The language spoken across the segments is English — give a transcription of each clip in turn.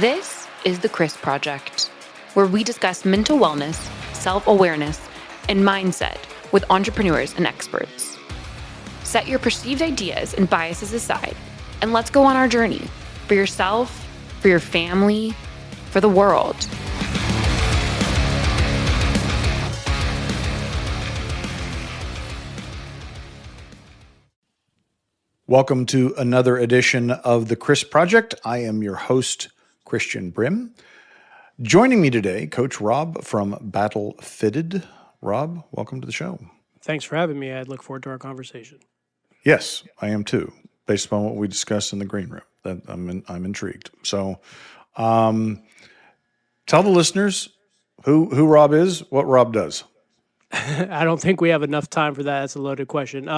This is the Chris Project, where we discuss mental wellness, self-awareness, and mindset with entrepreneurs and experts. Set your perceived ideas and biases aside, and let's go on our journey for yourself, for your family, for the world. Welcome to another edition of the Chris Project. I am your host, Christian Brim. Joining me today, Coach Rob from Battle Fitted. Rob, welcome to the show. Thanks for having me. I look forward to our conversation. Yes, I am too, based upon what we discussed in the green room. That I'm intrigued. So tell the listeners who Rob is, what Rob does. I don't think we have enough time for that. That's a loaded question.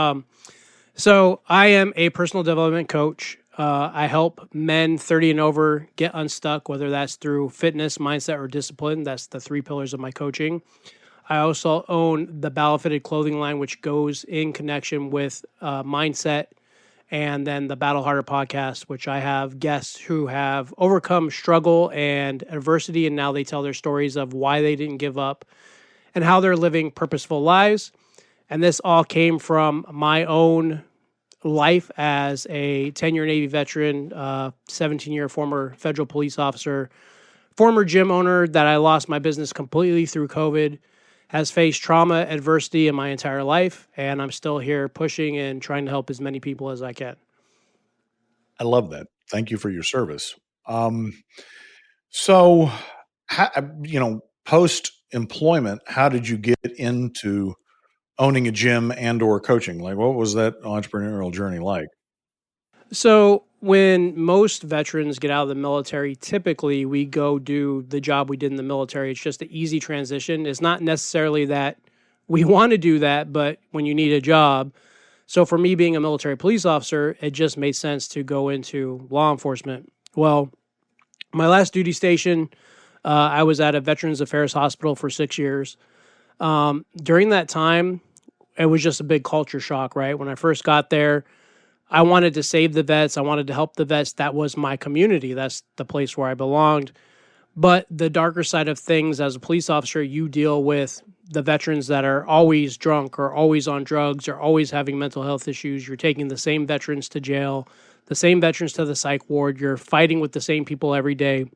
So I am a personal development coach. I help men 30 and over get unstuck, whether that's through fitness, mindset, or discipline. That's the three pillars of my coaching. I also own the Battle Fitted clothing line, which goes in connection with mindset, and then the Battle Harder podcast, which I have guests who have overcome struggle and adversity, and now they tell their stories of why they didn't give up and how they're living purposeful lives. And this all came from my own life as a 10-year Navy veteran, 17-year former federal police officer, former gym owner that I lost my business completely through COVID, has faced trauma, adversity in my entire life, and I'm still here pushing and trying to help as many people as I can. I love that. Thank you for your service. So, post-employment, how did you get into owning a gym and or coaching? Like, what was that entrepreneurial journey like? So when most veterans get out of the military, typically we go do the job we did in the military. It's just an easy transition. It's not necessarily that we want to do that, but when you need a job. So for me being a military police officer, it just made sense to go into law enforcement. Well, my last duty station, I was at a Veterans Affairs hospital for 6 years. During that time, it was just a big culture shock, right? When I first got there, I wanted to save the vets. I wanted to help the vets. That was my community. That's the place where I belonged. But the darker side of things, as a police officer, you deal with the veterans that are always drunk or always on drugs or always having mental health issues. You're taking the same veterans to jail, the same veterans to the psych ward. You're fighting with the same people every day.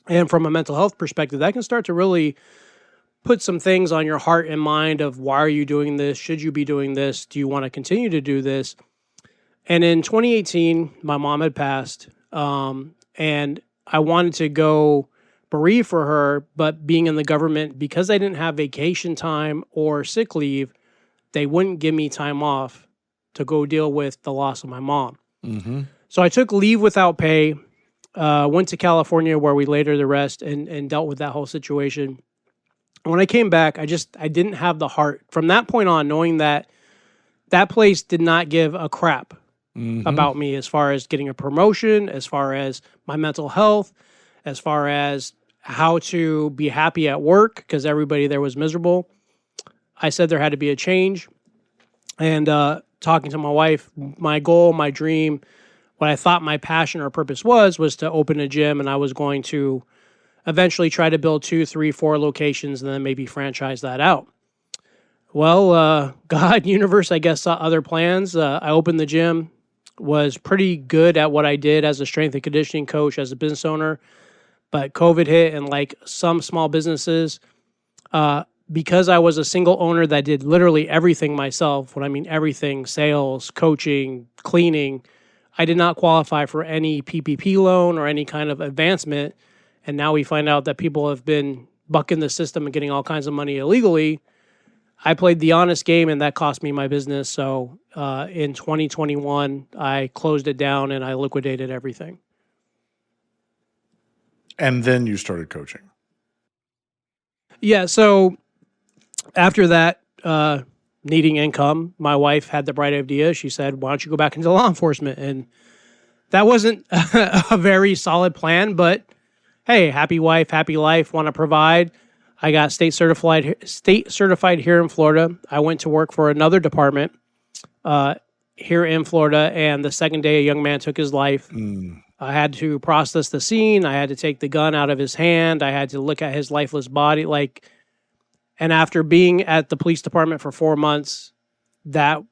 And from a mental health perspective, that can start to really put some things on your heart and mind of why are you doing this? Should you be doing this? Do you want to continue to do this? And in 2018, my mom had passed, and I wanted to go bereave for her, but being in the government, because I didn't have vacation time or sick leave, they wouldn't give me time off to go deal with the loss of my mom. Mm-hmm. So I took leave without pay, went to California where we laid her to rest and dealt with that whole situation. When I came back, I didn't have the heart from that point on, knowing that that place did not give a crap about me as far as getting a promotion, as far as my mental health, as far as how to be happy at work, because everybody there was miserable. I said there had to be a change. And talking to my wife, my goal, my dream, what I thought my passion or purpose was to open a gym, and I was going to eventually try to build 2, 3, 4 locations and then maybe franchise that out. Well, God, universe, I guess, saw other plans. I opened the gym, was pretty good at what I did as a strength and conditioning coach, as a business owner. But COVID hit, and like some small businesses, because I was a single owner that did literally everything myself, when I mean everything, sales, coaching, cleaning, I did not qualify for any PPP loan or any kind of advancement. And now we find out that people have been bucking the system and getting all kinds of money illegally. I played the honest game, and that cost me my business. So in 2021, I closed it down and I liquidated everything. And then you started coaching. Yeah. So after that, needing income, my wife had the bright idea. She said, why don't you go back into law enforcement? And that wasn't a very solid plan, but hey, happy wife, happy life, want to provide. I got state certified here in Florida. I went to work for another department here in Florida, and the second day a young man took his life. I had to process the scene. I had to take the gun out of his hand. I had to look at his lifeless body. And after being at the police department for 4 months, that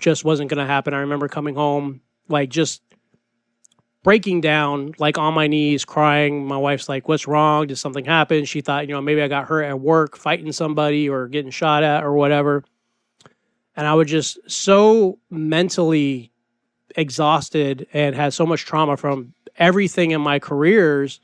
just wasn't going to happen. I remember coming home, just breaking down, on my knees, crying. My wife's like, "What's wrong? Did something happen?" She thought, maybe I got hurt at work, fighting somebody or getting shot at or whatever. And I was just so mentally exhausted and had so much trauma from everything in my careers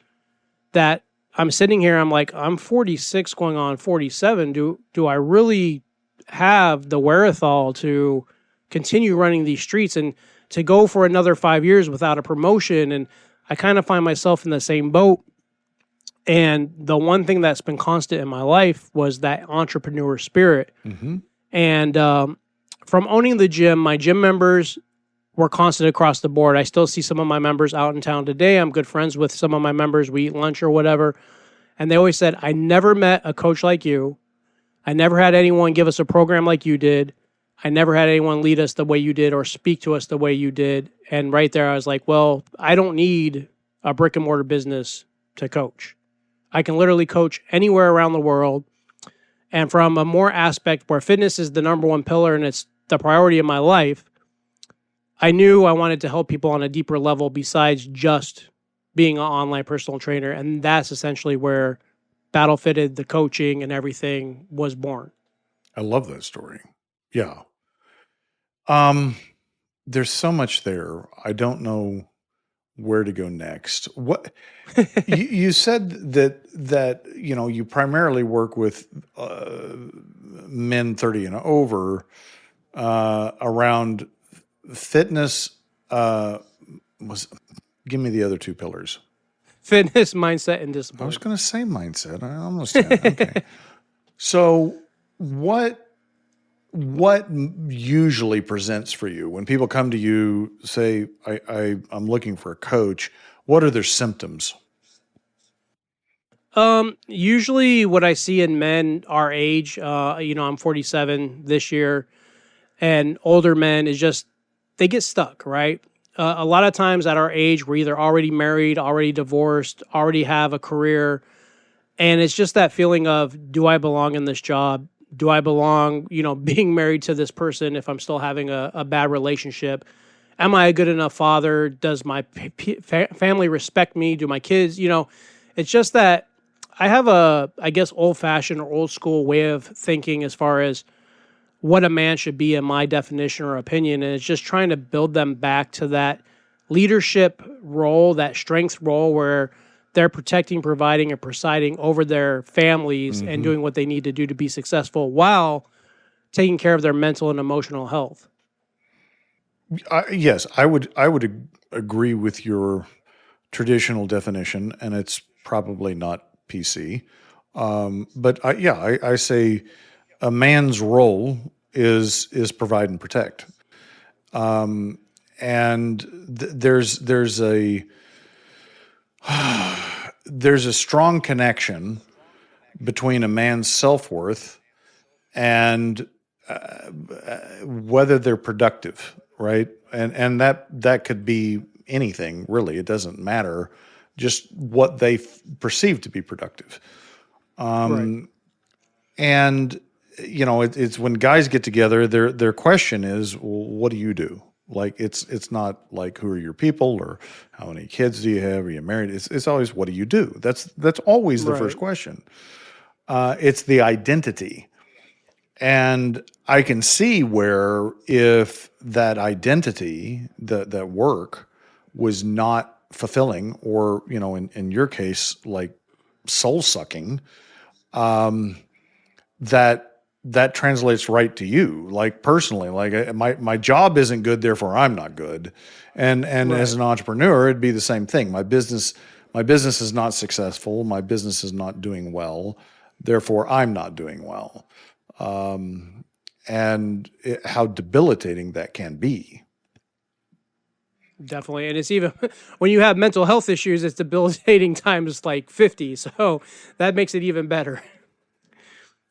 that I'm sitting here. I'm like, I'm 46 going on 47. Do I really have the wherewithal to continue running these streets and to go for another 5 years without a promotion? And I kind of find myself in the same boat. And the one thing that's been constant in my life was that entrepreneur spirit. Mm-hmm. And from owning the gym, my gym members were constant across the board. I still see some of my members out in town today. I'm good friends with some of my members. We eat lunch or whatever. And they always said, I never met a coach like you. I never had anyone give us a program like you did. I never had anyone lead us the way you did or speak to us the way you did. And right there, I was like, well, I don't need a brick and mortar business to coach. I can literally coach anywhere around the world. And from a more aspect where fitness is the number one pillar and it's the priority of my life, I knew I wanted to help people on a deeper level besides just being an online personal trainer. And that's essentially where Battle Fitted, the coaching and everything was born. I love that story. Yeah. There's so much there. I don't know where to go next. What you said that you primarily work with men 30 and over around fitness. Give me the other two pillars. Fitness, mindset, and I discipline. was going to say mindset. I almost had. Okay. So what usually presents for you when people come to you, say, I'm looking for a coach? What are their symptoms? Usually what I see in men our age, I'm 47 this year, and older men is just, they get stuck, right? A lot of times at our age, we're either already married, already divorced, already have a career. And it's just that feeling of, do I belong in this job? Do I belong, being married to this person if I'm still having a bad relationship? Am I a good enough father? Does my family respect me? Do my kids, it's just that I have old fashioned or old school way of thinking as far as what a man should be in my definition or opinion. And it's just trying to build them back to that leadership role, that strength role where they're protecting, providing, and presiding over their families and doing what they need to do to be successful while taking care of their mental and emotional health. Yes, I would agree with your traditional definition, and it's probably not PC. But I say a man's role is provide and protect. And there's a strong connection between a man's self-worth and whether they're productive, right? And that could be anything, really. It doesn't matter, just what they perceive to be productive. Right. And it's when guys get together, their question is, well, what do you do? Like it's not like, who are your people or how many kids do you have? Are you married? It's always, what do you do? That's always the first question. It's the identity. And I can see where if that identity, that work was not fulfilling, or, in your case, like soul sucking, that translates right to you, like personally, like my job isn't good, therefore I'm not good. And Right. As an entrepreneur, it'd be the same thing. My business is not successful. My business is not doing well, therefore I'm not doing well. How debilitating that can be. Definitely. And it's even when you have mental health issues, it's debilitating times like 50. So that makes it even better.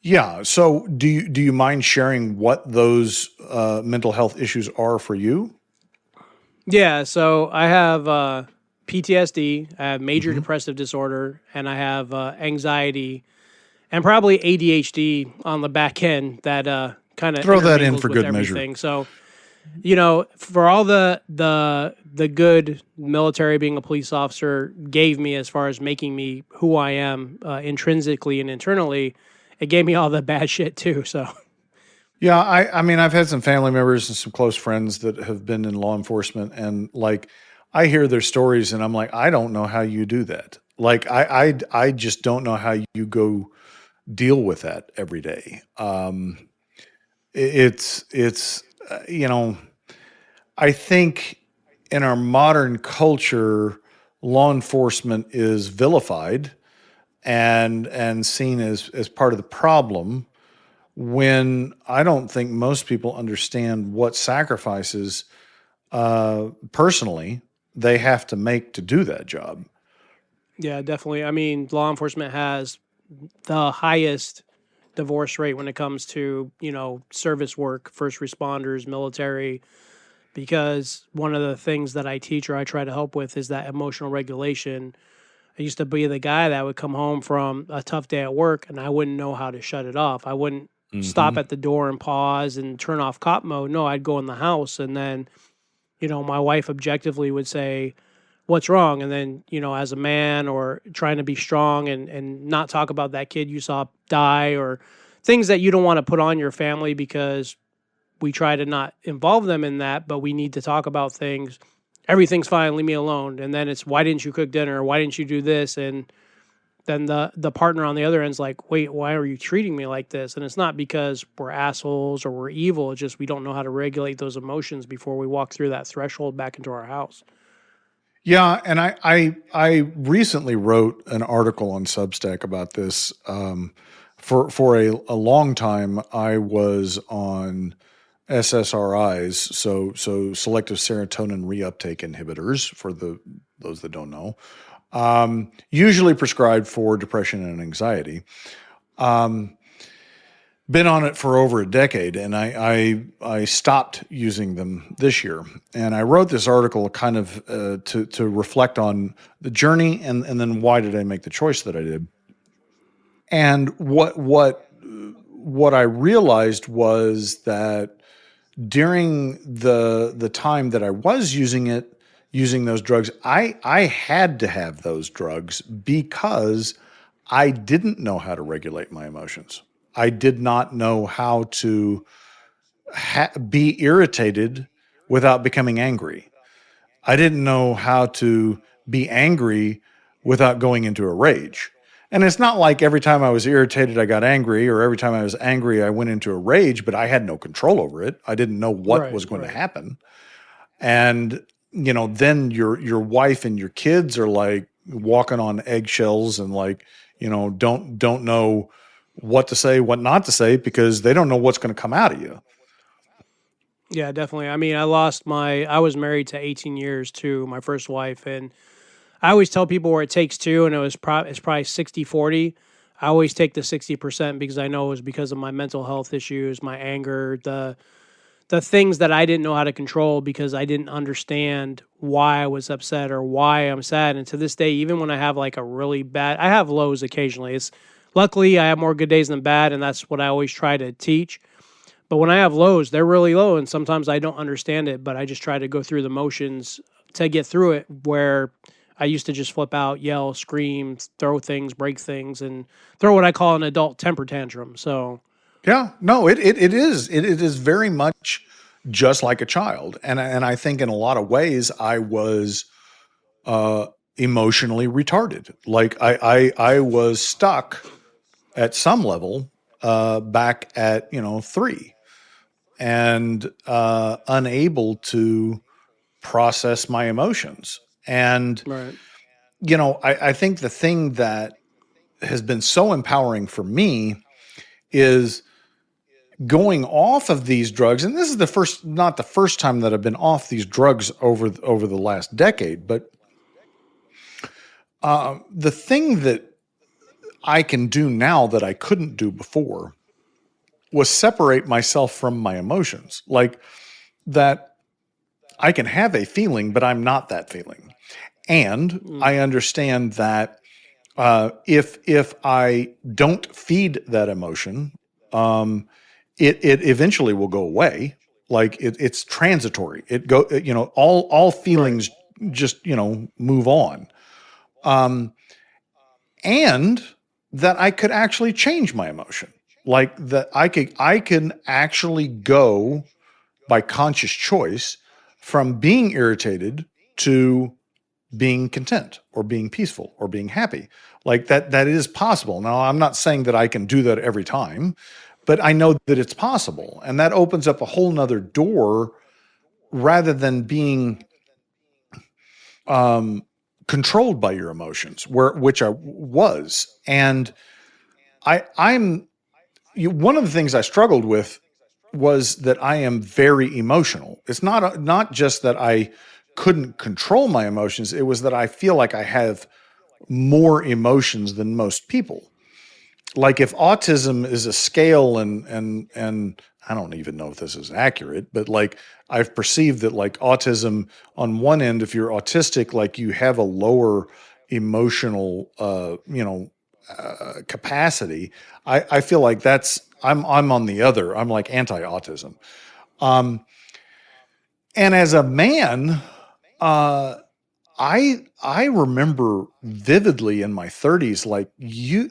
Yeah. So do you mind sharing what those mental health issues are for you? Yeah. So I have PTSD, I have major depressive disorder, and I have anxiety and probably ADHD on the back end that kind of Throw that in intermingles for with good measure. everything. So, for all the good military being a police officer gave me as far as making me who I am intrinsically and internally, it gave me all the bad shit too. So. Yeah, I mean, I've had some family members and some close friends that have been in law enforcement, and like, I hear their stories, and I'm like, I don't know how you do that. Like, I just don't know how you go deal with that every day. It's I think in our modern culture, law enforcement is vilified and seen as part of the problem, when I don't think most people understand what sacrifices personally they have to make to do that job. Yeah, definitely. I mean, law enforcement has the highest divorce rate when it comes to, service work, first responders, military, because one of the things that I teach or I try to help with is that emotional regulation. I used to be the guy that would come home from a tough day at work and I wouldn't know how to shut it off. I wouldn't stop at the door and pause and turn off cop mode. No, I'd go in the house and then, my wife objectively would say, what's wrong? And then, as a man or trying to be strong and not talk about that kid you saw die or things that you don't want to put on your family because we try to not involve them in that, but we need to talk about things. Everything's fine, leave me alone. And then it's, why didn't you cook dinner? Why didn't you do this? And then the partner on the other end's like, wait, why are you treating me like this? And it's not because we're assholes or we're evil. It's just we don't know how to regulate those emotions before we walk through that threshold back into our house. Yeah, and I recently wrote an article on Substack about this. For a long time, I was on SSRIs, so selective serotonin reuptake inhibitors. For those that don't know, usually prescribed for depression and anxiety. Been on it for over a decade, and I stopped using them this year. And I wrote this article kind of to reflect on the journey and then why did I make the choice that I did. And what I realized was that during the time that I was using those drugs, I had to have those drugs because I didn't know how to regulate my emotions. I did not know how to be irritated without becoming angry. I didn't know how to be angry without going into a rage. And it's not like every time I was irritated, I got angry, or every time I was angry, I went into a rage, but I had no control over it. I didn't know what was going to happen. And, then your wife and your kids are like walking on eggshells and like, don't know what to say, what not to say, because they don't know what's going to come out of you. Yeah, definitely. I mean, I was married to 18 years to my first wife, and I always tell people where it takes two, and it's probably 60-40. I always take the 60% because I know it was because of my mental health issues, my anger, the things that I didn't know how to control because I didn't understand why I was upset or why I'm sad. And to this day, even when I have like a really bad, I have lows occasionally. Luckily I have more good days than bad, and that's what I always try to teach. But when I have lows, they're really low, and sometimes I don't understand it, but I just try to go through the motions to get through it, where I used to just flip out, yell, scream, throw things, break things, and throw what I call an adult temper tantrum. So, Yeah, no, it is very much just like a child. And I think in a lot of ways I was emotionally retarded. Like I was stuck at some level back at 3, and unable to process my emotions. And right. I think the thing that has been so empowering for me is going off of these drugs. And this is not the first time that I've been off these drugs over the last decade, but the thing that I can do now that I couldn't do before was separate myself from my emotions. Like, that I can have a feeling, but I'm not that feeling. And I understand that if I don't feed that emotion, it eventually will go away. Like it's transitory. All feelings just move on. And that I could actually change my emotion. Like that I can actually go by conscious choice from being irritated to being content or being peaceful or being happy. Like that is possible. Now, I'm not saying that I can do that every time, but I know that it's possible. And that opens up a whole nother door rather than being controlled by your emotions, which I was. And one of the things I struggled with was that I am very emotional. It's not just that I couldn't control my emotions. It was that I feel like I have more emotions than most people. Like if autism is a scale and I don't even know if this is accurate, but like I've perceived that like autism on one end, if you're autistic, like you have a lower emotional, capacity. I feel like I'm on the other. I'm like anti-autism. And as a man, I remember vividly in my 30s, like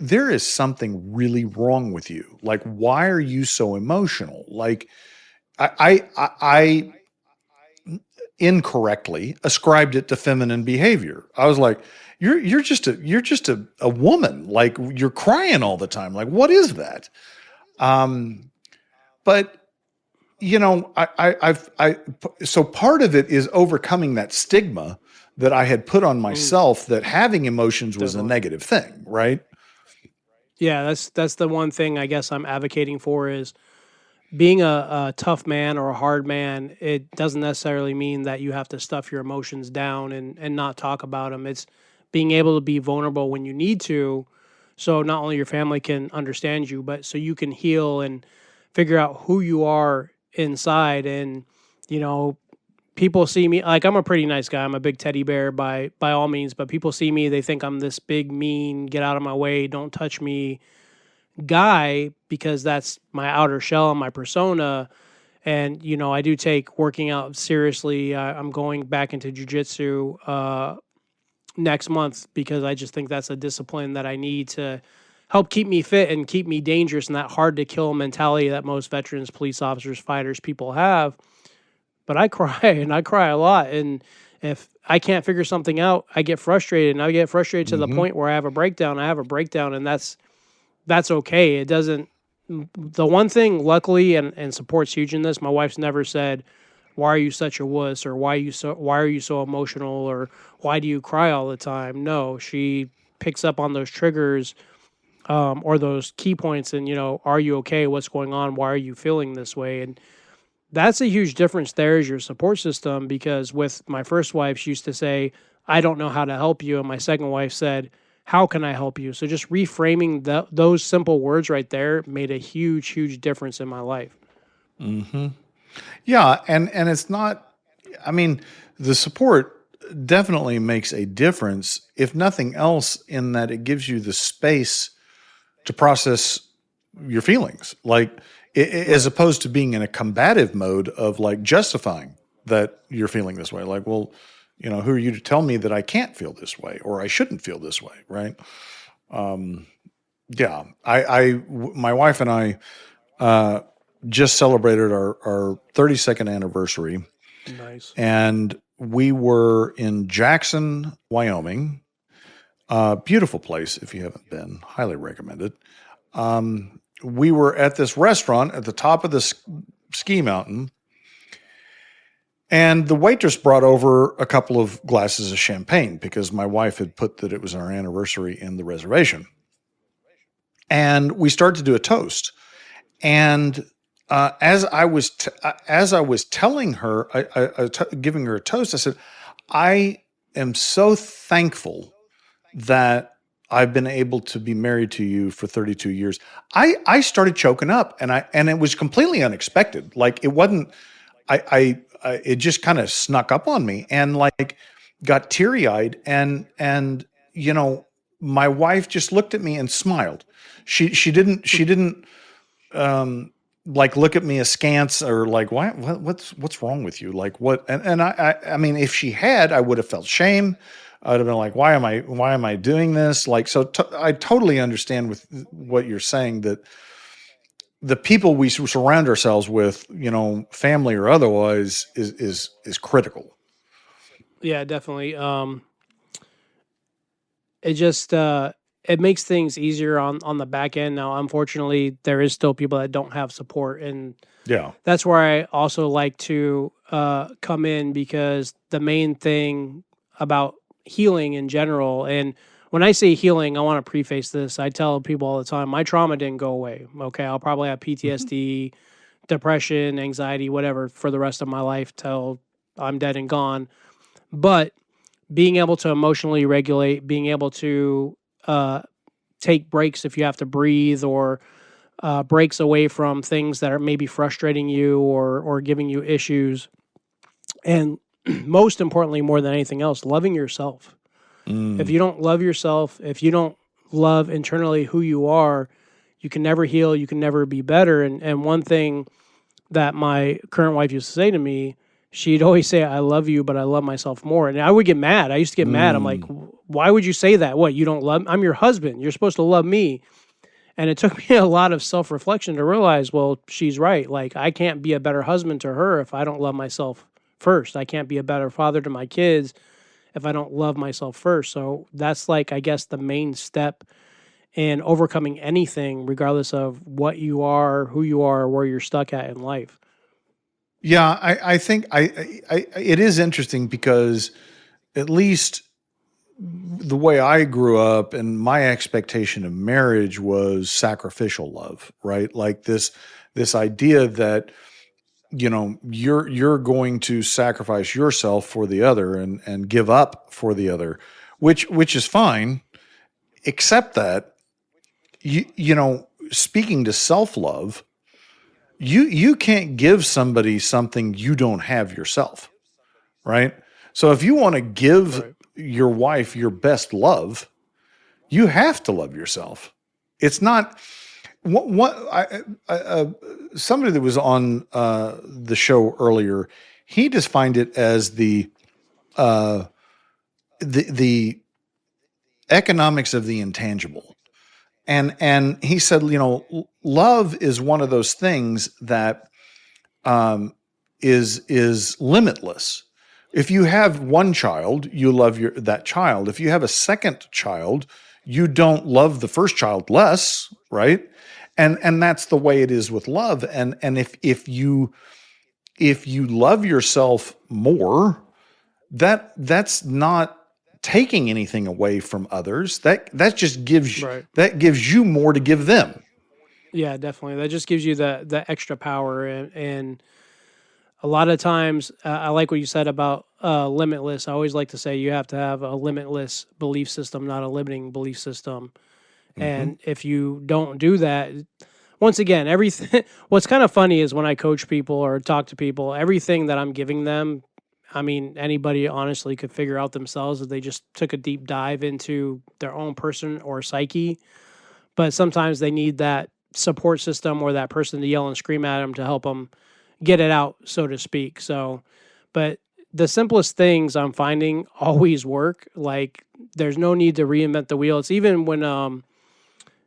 there is something really wrong with you. Like, why are you so emotional? Like, I incorrectly ascribed it to feminine behavior. I was like, you're just a woman. Like you're crying all the time. Like, what is that? But so part of it is overcoming that stigma that I had put on myself that having emotions was a negative thing, right? Yeah, that's the one thing I guess I'm advocating for is being a tough man or a hard man. It doesn't necessarily mean that you have to stuff your emotions down and not talk about them. It's being able to be vulnerable when you need to, so not only your family can understand you, but so you can heal and figure out who you are inside. And you know, people see me like I'm a pretty nice guy. I'm a big teddy bear by all means, but people see me, they think I'm this big, mean, get out of my way, don't touch me guy because that's my outer shell and my persona. And I do take working out seriously. I'm going back into jujitsu next month because I just think that's a discipline that I need to help keep me fit and keep me dangerous and that hard to kill mentality that most veterans, police officers, fighters, people have. But I cry and I cry a lot. And if I can't figure something out, I get frustrated, and I get frustrated to the point where I have a breakdown. And that's okay. It doesn't. The one thing, luckily, and support's huge in this. My wife's never said, "Why are you such a wuss?" or "Why are you so emotional?" or "Why do you cry all the time?" No, she picks up on those triggers or those key points, and are you okay? What's going on? Why are you feeling this way? And that's a huge difference. There is your support system, because with my first wife, she used to say, "I don't know how to help you," and my second wife said, "How can I help you?" So just reframing those simple words right there made a huge, huge difference in my life. Yeah, and it's not. I mean, the support definitely makes a difference, if nothing else, in that it gives you the space to process your feelings, like as opposed to being in a combative mode of like justifying that you're feeling this way. Like, well, who are you to tell me that I can't feel this way or I shouldn't feel this way, right? Yeah, my wife and I just celebrated our 32nd anniversary, Nice. and we were in Jackson, Wyoming. Beautiful place. If you haven't been, highly recommend it. We were at this restaurant at the top of the ski mountain, and the waitress brought over a couple of glasses of champagne because my wife had put that it was our anniversary in the reservation. And we started to do a toast. And as I was telling her, giving her a toast, I said, "I am so thankful that I've been able to be married to you for 32 years." I started choking up, and it was completely unexpected. Like it wasn't. It just kind of snuck up on me, and like got teary-eyed, and my wife just looked at me and smiled. She didn't like look at me askance or like, what's wrong with you? Like what? And I mean, if she had, I would have felt shame. I'd have been like, why am I doing this? Like, so I totally understand with what you're saying, that the people we surround ourselves with, family or otherwise, is critical. Yeah, definitely. It just it makes things easier on the back end. Now, unfortunately, there is still people that don't have support, and Yeah. that's where I also like to come in, because the main thing about healing in general, and when I say healing, I want to preface this. I tell people all the time, my trauma didn't go away. Okay, I'll probably have Mhm. PTSD, depression, anxiety, whatever, for the rest of my life till I'm dead and gone. But being able to emotionally regulate, being able to uh, take breaks if you have to breathe, or breaks away from things that are maybe frustrating you or giving you issues, and most importantly, more than anything else, loving yourself. If Mm. you don't love yourself, if you don't love internally who you are, you can never heal. You can never be better. And one thing that my current wife used to say to me, she'd always say, I love you, but I love myself more. And I would get mad. I used to get mad. I'm like, Mm. why would you say that? What, you don't love? I'm your husband. You're supposed to love me. And it took me a lot of self reflection to realize, well, she's right. Like, I can't be a better husband to her if I don't love myself first. I can't be a better father to my kids if I don't love myself first. So that's, like, I guess, the main step in overcoming anything, regardless of what you are, who you are, or where you're stuck at in life. Yeah, I think it is interesting because, at least the way I grew up and my expectation of marriage, was sacrificial love, right? Like this idea that, you're going to sacrifice yourself for the other, and give up for the other, which is fine, except that, speaking to self-love, you can't give somebody something you don't have yourself, right? So if you want to give Right. your wife your best love, you have to love yourself. It's not what somebody that was on the show earlier. He defined it as uh, the economics of the intangible, and he said, love is one of those things that um, is limitless. If you have one child, you love that child. If you have a second child, you don't love the first child less, right? And that's the way it is with love. And if you love yourself more, that's not taking anything away from others. That just Right. gives you more to give them. Yeah, definitely. That just gives you the extra power, and a lot of times, I like what you said about limitless. I always like to say you have to have a limitless belief system, not a limiting belief system. Hmm. And if you don't do that, once again, everything. What's kind of funny is when I coach people or talk to people, everything that I'm giving them, I mean, anybody honestly could figure out themselves if they just took a deep dive into their own person or psyche. But sometimes they need that support system or that person to yell and scream at them to help them get it out, so to speak. So, but the simplest things I'm finding always work. Like, there's no need to reinvent the wheel. It's even when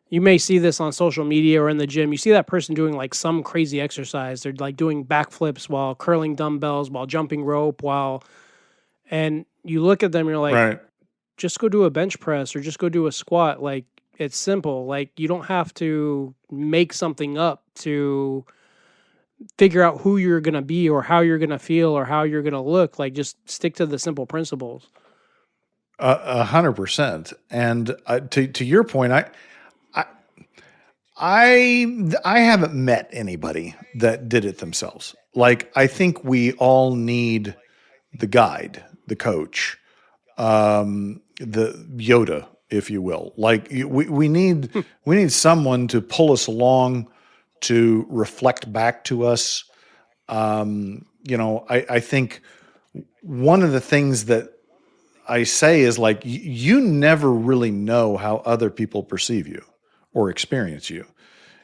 you may see this on social media or in the gym. You see that person doing like some crazy exercise. They're like doing backflips while curling dumbbells, while jumping rope, and you look at them, you're like, Right. just go do a bench press or just go do a squat. Like, it's simple. Like, you don't have to make something up to figure out who you're going to be or how you're going to feel or how you're going to look. Like, just stick to the simple principles. 100%. And to your point, I I haven't met anybody that did it themselves. Like, I think we all need the guide, the coach, the Yoda, if you will. Like, we need someone to pull us along, to reflect back to us. I think one of the things that I say is like, you never really know how other people perceive you or experience you.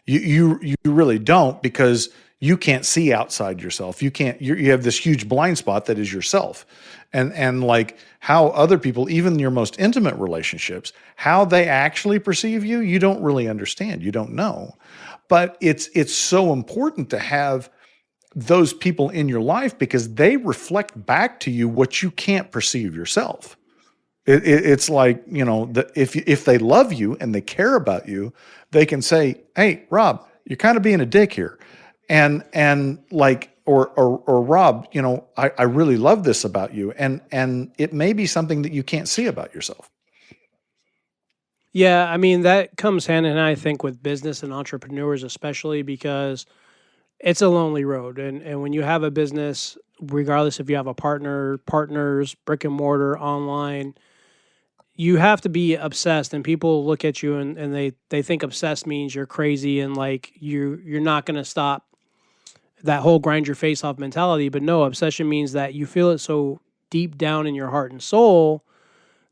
You really don't, because you can't see outside yourself. You have this huge blind spot that is yourself. And like how other people, even your most intimate relationships, how they actually perceive you, you don't really understand. You don't know. But it's so important to have those people in your life, because they reflect back to you what you can't perceive yourself. It's like, if they love you and they care about you, they can say, "Hey, Rob, you're kind of being a dick here," and like, or Rob, I really love this about you, and it may be something that you can't see about yourself. Yeah, I mean, that comes hand in hand, I think, with business and entrepreneurs, especially because it's a lonely road. And when you have a business, regardless if you have a partners, brick and mortar, online, you have to be obsessed, and people look at you and they think obsessed means you're crazy and like you're not gonna stop that whole grind your face off mentality. But no, obsession means that you feel it so deep down in your heart and soul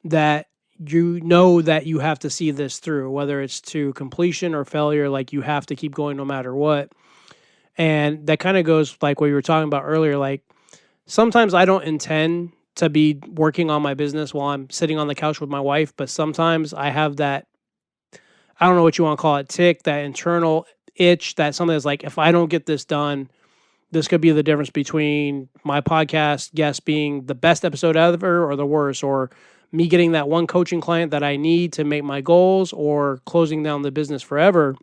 that you know that you have to see this through, whether it's to completion or failure. Like, you have to keep going no matter what. And that kind of goes like what you were talking about earlier. Like, sometimes I don't intend to be working on my business while I'm sitting on the couch with my wife, but sometimes I have that, I don't know what you want to call it, tick, that internal itch, that something that's like, if I don't get this done, this could be the difference between my podcast guest being the best episode ever or the worst, or me getting that one coaching client that I need to make my goals, or closing down the business forever.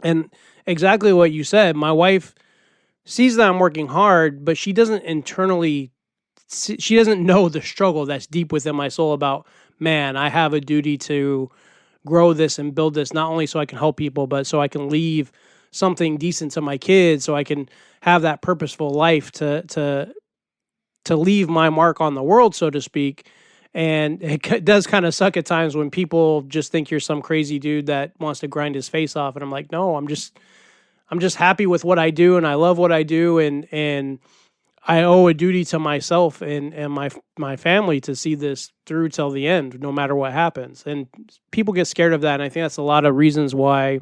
And exactly what you said, my wife sees that I'm working hard, but she doesn't she doesn't know the struggle that's deep within my soul about, man, I have a duty to grow this and build this, not only so I can help people, but so I can leave something decent to my kids, so I can have that purposeful life to leave my mark on the world, so to speak. And it does kind of suck at times when people just think you're some crazy dude that wants to grind his face off. And I'm like, no, I'm just happy with what I do, and I love what I do, and I owe a duty to myself and my family to see this through till the end, no matter what happens. And people get scared of that, and I think that's a lot of reasons why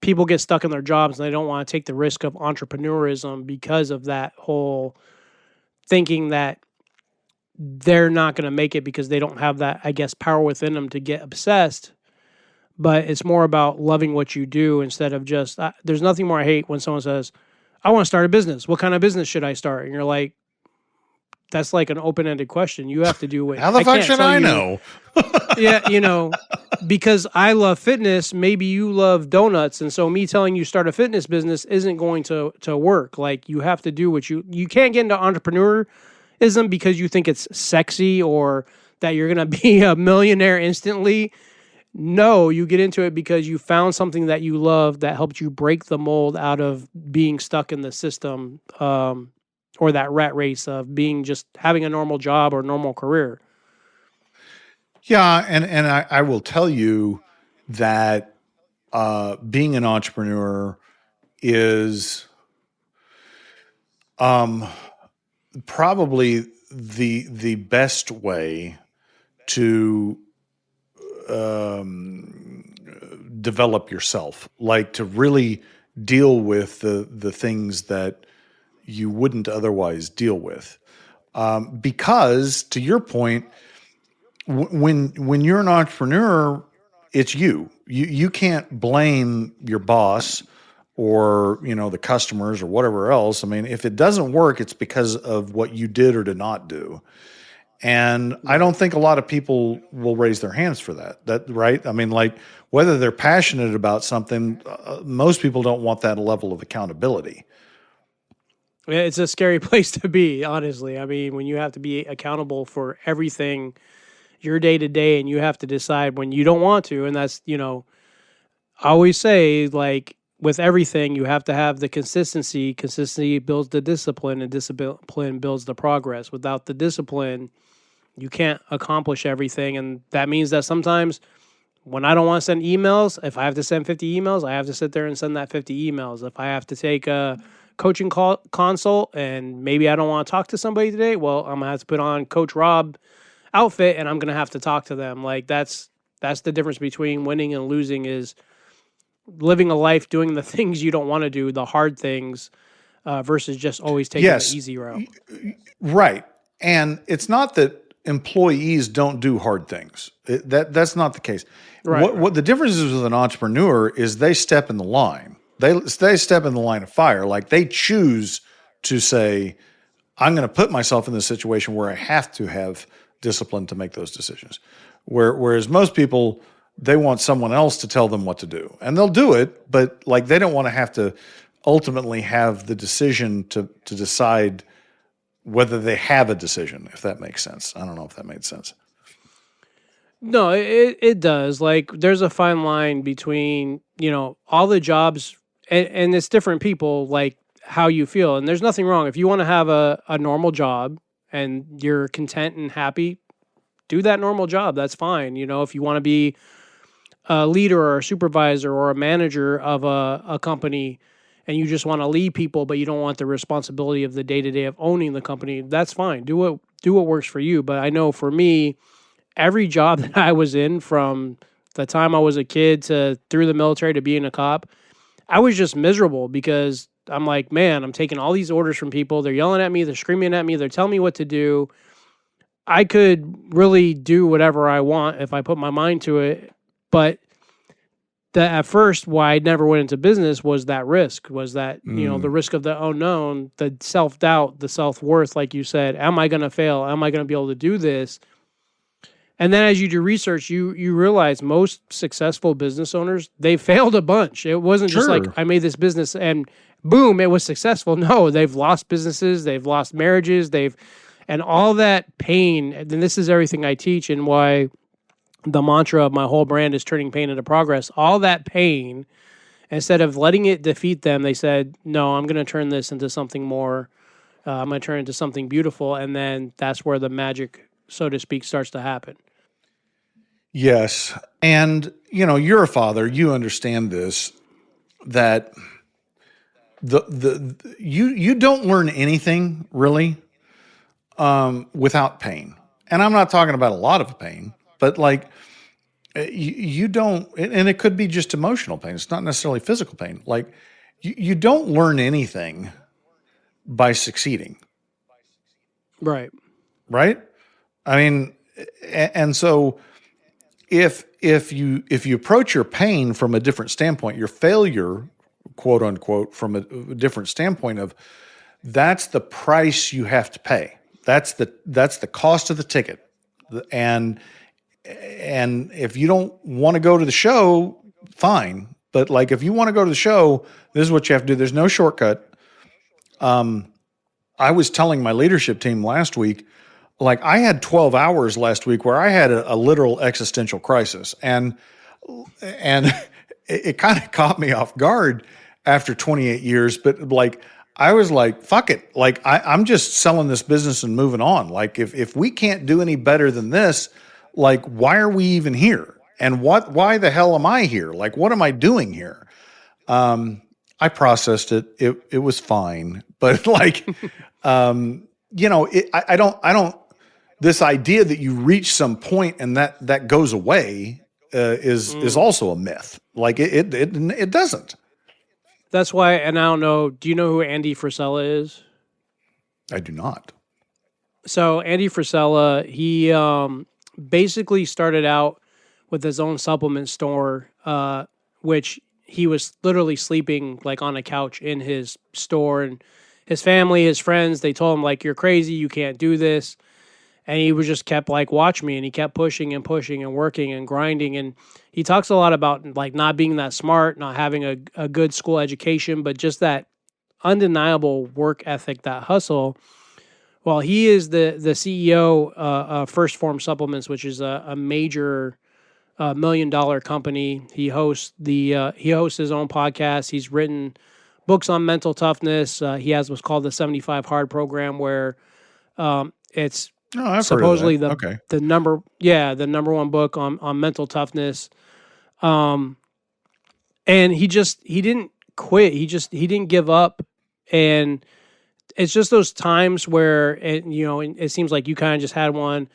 people get stuck in their jobs and they don't want to take the risk of entrepreneurism, because of that whole thinking that they're not going to make it because they don't have that, I guess, power within them to get obsessed. But it's more about loving what you do instead of just, there's nothing more I hate when someone says, I want to start a business. What kind of business should I start? And you're like, that's like an open-ended question. You have to do what, How the fuck should I know? Yeah, because I love fitness, maybe you love donuts. And so me telling you start a fitness business isn't going to work. Like, you have to do what you can't get into entrepreneurism because you think it's sexy or that you're going to be a millionaire instantly. No, you get into it because you found something that you love that helped you break the mold out of being stuck in the system, or that rat race of being just having a normal job or normal career. Yeah, and I will tell you that being an entrepreneur is probably the best way to develop yourself, like to really deal with the things that you wouldn't otherwise deal with. Because to your point, when you're an entrepreneur, it's you. You can't blame your boss or the customers or whatever else. I mean, if it doesn't work, it's because of what you did or did not do. And I don't think a lot of people will raise their hands for that. That right? I mean, like, whether they're passionate about something, most people don't want that level of accountability. It's a scary place to be, honestly. I mean, when you have to be accountable for everything, your day to day, and you have to decide when you don't want to. And that's, I always say, like, with everything, you have to have the consistency. Consistency builds the discipline, and discipline builds the progress. Without the discipline, you can't accomplish everything. And that means that sometimes when I don't want to send emails, if I have to send 50 emails, I have to sit there and send that 50 emails. If I have to take a coaching consult and maybe I don't want to talk to somebody today, well, I'm going to have to put on Coach Rob outfit, and I'm going to have to talk to them. Like that's the difference between winning and losing, is living a life doing the things you don't want to do, the hard things, versus just always taking the Yes, easy route. right. And it's not that employees don't do hard things. That's not the case. Right. What the difference is with an entrepreneur is they step in the line. They step in the line of fire. Like they choose to say, I'm going to put myself in this situation where I have to have discipline to make those decisions. Whereas most people, they want someone else to tell them what to do, and they'll do it, but like they don't want to have to ultimately have the decision to decide whether they have a decision, if that makes sense. I don't know if that made sense. No, it does. Like there's a fine line between, all the jobs, and it's different people, like how you feel. And there's nothing wrong. If you want to have a normal job and you're content and happy, do that normal job. That's fine. If you want to be a leader or a supervisor or a manager of a company, and you just want to lead people, but you don't want the responsibility of the day-to-day of owning the company, that's fine. Do what works for you. But I know for me, every job that I was in, from the time I was a kid to through the military to being a cop, I was just miserable because I'm like, man, I'm taking all these orders from people. They're yelling at me. They're screaming at me. They're telling me what to do. I could really do whatever I want if I put my mind to it. But at first, why I never went into business was that risk, the risk of the unknown, the self-doubt, the self-worth, like you said. Am I going to fail? Am I going to be able to do this? And then as you do research, you realize most successful business owners, they failed a bunch. It wasn't just like, I made this business and boom, it was successful. No, they've lost businesses, they've lost marriages, and all that pain. And this is everything I teach, and why the mantra of my whole brand is turning pain into progress. All that pain, instead of letting it defeat them, they said, no, I'm going to turn this into something more. I'm going to turn it into something beautiful. And then that's where the magic, so to speak, starts to happen. Yes. And, you're a father, you understand this, that you don't learn anything really without pain. And I'm not talking about a lot of pain, but like you don't, and it could be just emotional pain. It's not necessarily physical pain. Like you don't learn anything by succeeding. Right. Right. I mean, and so if you approach your pain from a different standpoint, your failure, quote unquote, from a different standpoint of that's the price you have to pay. That's the cost of the ticket. And if you don't want to go to the show, fine. But like, if you want to go to the show, this is what you have to do. There's no shortcut. I was telling my leadership team last week, like I had 12 hours last week where I had a literal existential crisis, and it kind of caught me off guard after 28 years. But like, I was like, fuck it. Like I'm just selling this business and moving on. Like if we can't do any better than this, like, why are we even here? And why the hell am I here? Like, what am I doing here? I processed it. It was fine. But like, I don't, this idea that you reach some point and that goes away, is also a myth. Like it doesn't. That's why, and I don't know, do you know who Andy Frisella is? I do not. So Andy Frisella, he basically started out with his own supplement store, which he was literally sleeping like on a couch in his store, and his family, his friends, they told him like, you're crazy, you can't do this. And he was just kept like, watch me. And he kept pushing and pushing and working and grinding. And he talks a lot about like not being that smart, not having a good school education, but just that undeniable work ethic, that hustle. Well, he is the CEO of First Form Supplements, which is a major $1 million company. He hosts his own podcast. He's written books on mental toughness. He has what's called the 75 Hard program, where it's supposedly the number one book on mental toughness. And he didn't quit. He didn't give up. And it's just those times where it seems like you kind of just had one,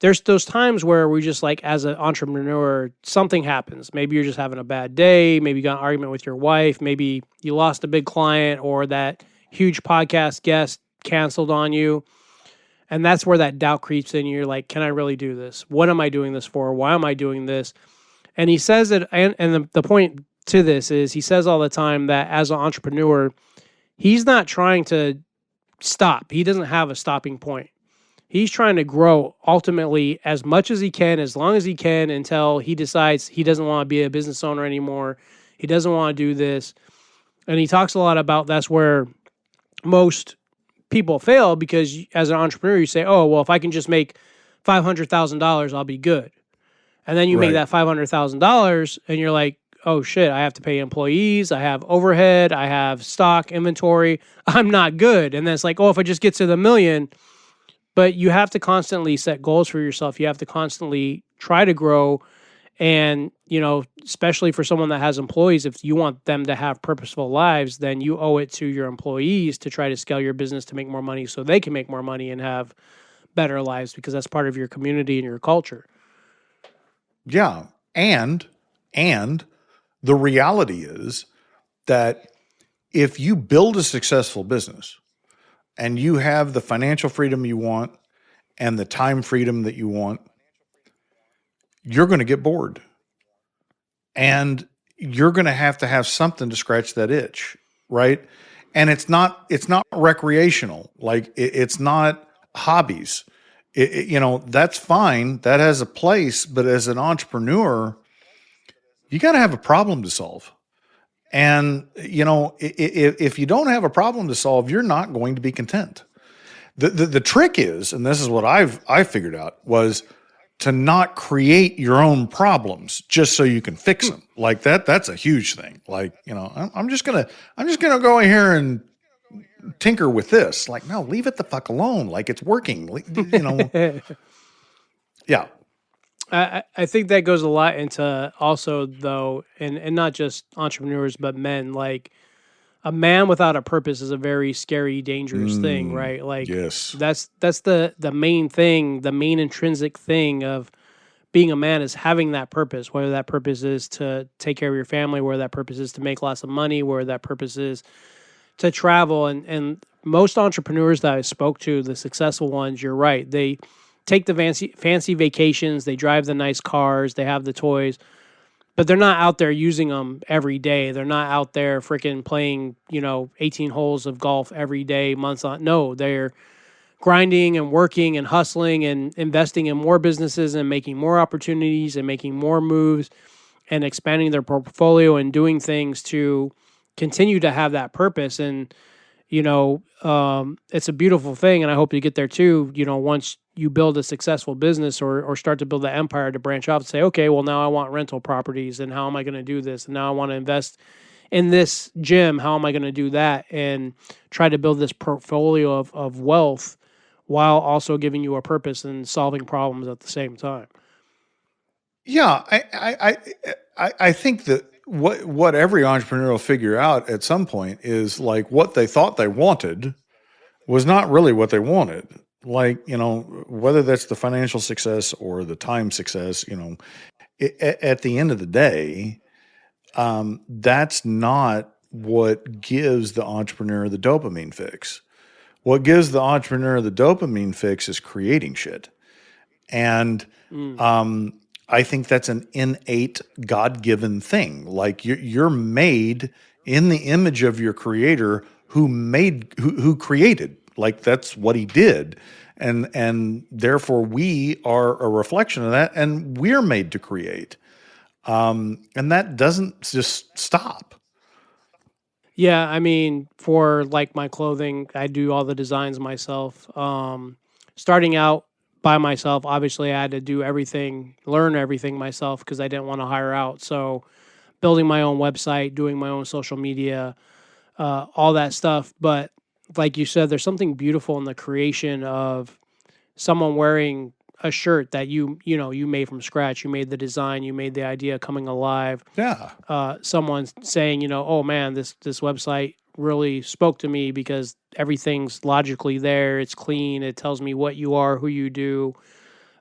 there's those times where we just like, as an entrepreneur, something happens. Maybe you're just having a bad day. Maybe you got an argument with your wife. Maybe you lost a big client, or that huge podcast guest canceled on you. And that's where that doubt creeps in. You're like, can I really do this? What am I doing this for? Why am I doing this? And he says that, and the point to this is, he says all the time that as an entrepreneur, he's not trying to stop. He doesn't have a stopping point. He's trying to grow ultimately as much as he can, as long as he can, until he decides he doesn't want to be a business owner anymore. He doesn't want to do this. And he talks a lot about that's where most people fail, because as an entrepreneur, you say, oh, well, if I can just make $500,000, I'll be good. And then you make that $500,000 and you're like, oh shit, I have to pay employees, I have overhead, I have stock, inventory, I'm not good. And then it's like, oh, if I just get to the million. But you have to constantly set goals for yourself. You have to constantly try to grow. And, especially for someone that has employees, if you want them to have purposeful lives, then you owe it to your employees to try to scale your business to make more money so they can make more money and have better lives, because that's part of your community and your culture. Yeah. And the reality is that if you build a successful business and you have the financial freedom you want and the time freedom that you want, you're going to get bored. And you're going to have something to scratch that itch, right? And it's not recreational. Like it's not hobbies. That's fine. That has a place. But as an entrepreneur, you got to have a problem to solve. And, if you don't have a problem to solve, you're not going to be content. The trick is, and this is what I figured out, was to not create your own problems just so you can fix them. Like that's a huge thing. Like, I'm just going to go in here and tinker with this. Like, no, leave it the fuck alone. Like it's working, Yeah. I think that goes a lot into also, though, and not just entrepreneurs, but men. Like, a man without a purpose is a very scary, dangerous thing, right? Like, yes. that's the main thing, the main intrinsic thing of being a man, is having that purpose, whether that purpose is to take care of your family, whether that purpose is to make lots of money, whether that purpose is to travel. And most entrepreneurs that I spoke to, the successful ones, you're right, they take the fancy vacations, they drive the nice cars, they have the toys, but they're not out there using them every day. They're not out there freaking playing, 18 holes of golf every day, months on. No, they're grinding and working and hustling and investing in more businesses and making more opportunities and making more moves and expanding their portfolio and doing things to continue to have that purpose. And, it's a beautiful thing. And I hope you get there too, once you build a successful business or start to build an empire, to branch off and say, okay, well, now I want rental properties, and how am I going to do this? And now I want to invest in this gym. How am I going to do that? And try to build this portfolio of wealth while also giving you a purpose and solving problems at the same time. Yeah. I think that what every entrepreneur will figure out at some point is, like, what they thought they wanted was not really what they wanted. Like, whether that's the financial success or the time success, at the end of the day, that's not what gives the entrepreneur the dopamine fix. What gives the entrepreneur the dopamine fix is creating shit. And I think that's an innate, God-given thing. Like, you're made in the image of your creator who created. Like, that's what he did. And therefore we are a reflection of that, and we're made to create. And that doesn't just stop. Yeah, I mean, for like my clothing, I do all the designs myself. Starting out by myself, obviously I had to do everything, learn everything myself, because I didn't want to hire out. So building my own website, doing my own social media, all that stuff. But like you said, there's something beautiful in the creation of someone wearing a shirt that you made from scratch. You made the design, you made the idea coming alive. Yeah. Someone saying, oh man, this website really spoke to me because everything's logically there. It's clean. It tells me what you are, who you do.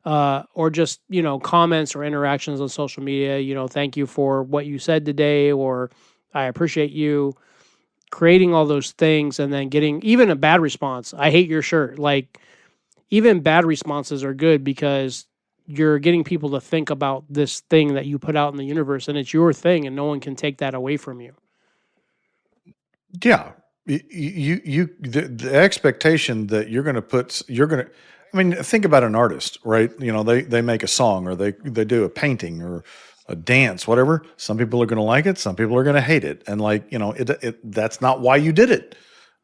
or just, comments or interactions on social media, thank you for what you said today, or I appreciate you, creating all those things and then getting even a bad response. I hate your shirt. Like, even bad responses are good because you're getting people to think about this thing that you put out in the universe, and it's your thing and no one can take that away from you. Yeah. The expectation that I mean, think about an artist, right? They make a song, or they do a painting or a dance, whatever. Some people are going to like it. Some people are going to hate it. And that's not why you did it.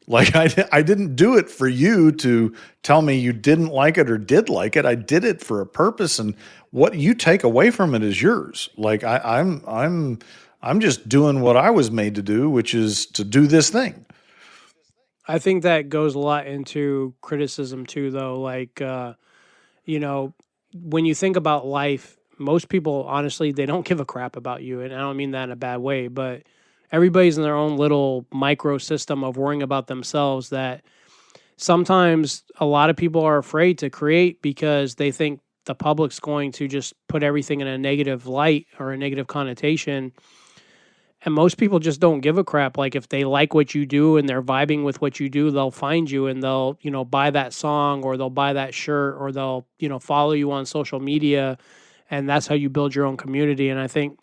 Like, I didn't do it for you to tell me you didn't like it or did like it. I did it for a purpose, and what you take away from it is yours. Like, I'm just doing what I was made to do, which is to do this thing. I think that goes a lot into criticism too, though. Like, you know, when you think about life, most people, honestly, they don't give a crap about you. And I don't mean that in a bad way, but everybody's in their own little micro system of worrying about themselves, that sometimes a lot of people are afraid to create because they think the public's going to just put everything in a negative light or a negative connotation. And most people just don't give a crap. Like, if they like what you do and they're vibing with what you do, they'll find you and they'll, buy that song, or they'll buy that shirt, or they'll, follow you on social media. And that's how you build your own community. And I think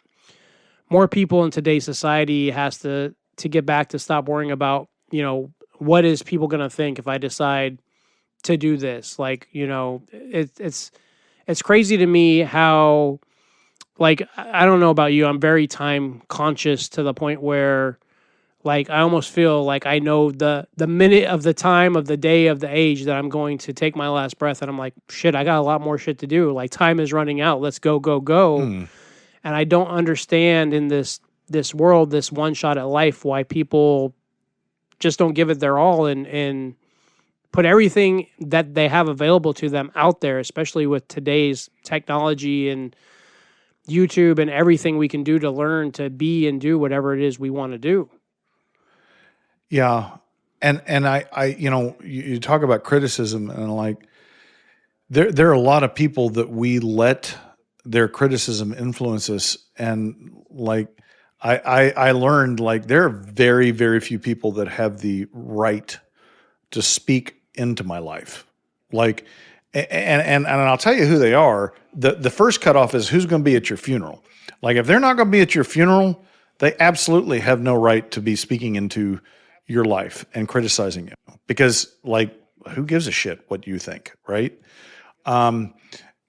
more people in today's society has to get back to stop worrying about, what is people going to think if I decide to do this? Like, it's crazy to me how, like, I don't know about you, I'm very time conscious to the point where, like, I almost feel like I know the minute of the time of the day of the age that I'm going to take my last breath, and I'm like, shit, I got a lot more shit to do. Like, time is running out. Let's go, go, go. Hmm. And I don't understand in this world, this one shot at life, why people just don't give it their all and put everything that they have available to them out there, especially with today's technology and YouTube and everything we can do to learn to be and do whatever it is we want to do. Yeah. And you talk about criticism, and like, there are a lot of people that we let their criticism influence us. And like, I learned, like, there are very, very few people that have the right to speak into my life. Like, and I'll tell you who they are. The first cutoff is who's going to be at your funeral. Like, if they're not going to be at your funeral, they absolutely have no right to be speaking into your life and criticizing you, because, like, who gives a shit what you think, right? And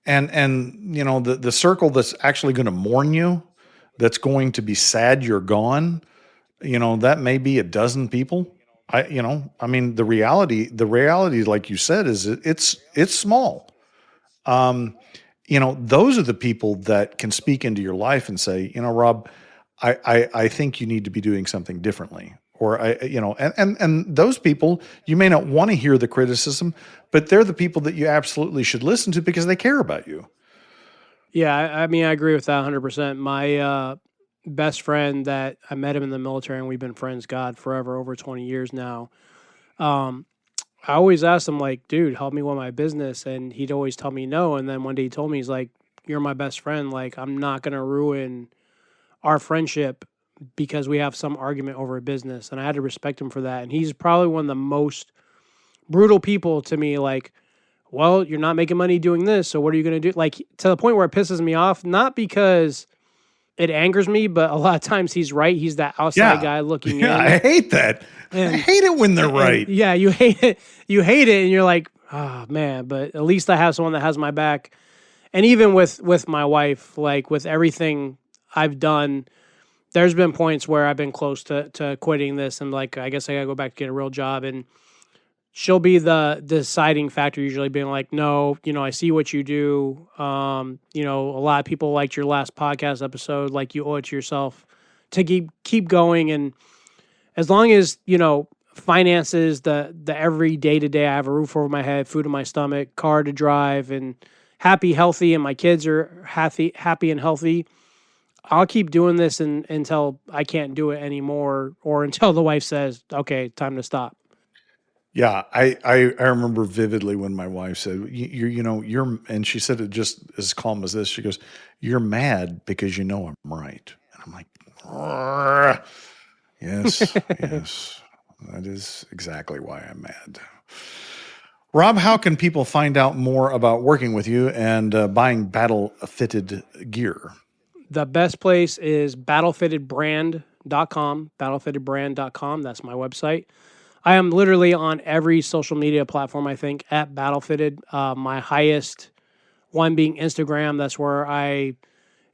the circle that's actually going to mourn you, that's going to be sad you're gone, that may be a dozen people. I mean, the reality, like you said, is it's small. Those are the people that can speak into your life and say, Rob, I think you need to be doing something differently. Or and those people, you may not want to hear the criticism, but they're the people that you absolutely should listen to because they care about you. Yeah, I mean, I agree with that 100%. My best friend, that I met him in the military, and we've been friends, God, forever, over 20 years now. Um, I always asked him, like, dude, help me with my business. And he'd always tell me no. And then one day he told me, he's like, you're my best friend. Like, I'm not going to ruin our friendship because we have some argument over a business. And I had to respect him for that. And he's probably one of the most brutal people to me. Like, well, you're not making money doing this, so what are you going to do? Like, to the point where it pisses me off, not because it angers me, but a lot of times he's right. He's that outside Yeah. guy looking Yeah. in. I hate that. I And, hate it when they're right. yeah, you hate it. You hate it, and you're like, oh man. But at least I have someone that has my back. And even with my wife, like, with everything I've done, there's been points where I've been close to quitting this, and, like, I guess I gotta go back to get a real job. And she'll be the deciding factor, usually being like, no, I see what you do. A lot of people liked your last podcast episode. Like, you owe it to yourself to keep going. And as long as, finances, the every day to day, I have a roof over my head, food in my stomach, car to drive, and happy, healthy, and my kids are happy and healthy, I'll keep doing this until I can't do it anymore, or until the wife says, okay, time to stop. Yeah, I remember vividly when my wife said, you're," and she said it just as calm as this. She goes, "You're mad because you know I'm right." And I'm like, "Rrr. Yes, yes, that is exactly why I'm mad." Rob, how can people find out more about working with you and buying battle fitted gear? The best place is battlefittedbrand.com, battlefittedbrand.com. That's my website. I am literally on every social media platform, I think, at Battlefitted. My highest one being Instagram. That's where I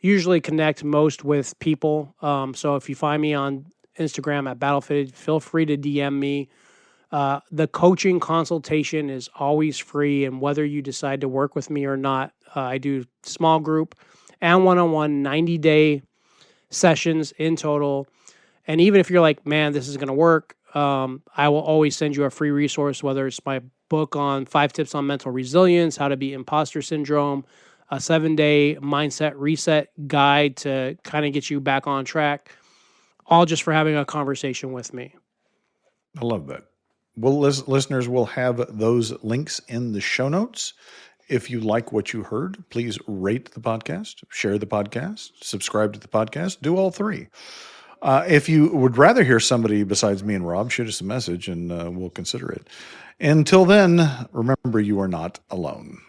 usually connect most with people. So if you find me on Instagram at Battlefitted, feel free to DM me. The coaching consultation is always free, and whether you decide to work with me or not, I do small group and one-on-one 90-day sessions in total. And even if you're like, man, this is going to work, I will always send you a free resource, whether it's my book on 5 tips on mental resilience, how to beat imposter syndrome, a 7-day mindset reset guide to kind of get you back on track, all just for having a conversation with me. I love that. Well, listeners will have those links in the show notes. If you like what you heard, please rate the podcast, share the podcast, subscribe to the podcast, do all three. If you would rather hear somebody besides me and Rob, shoot us a message and we'll consider it. Until then, remember you are not alone.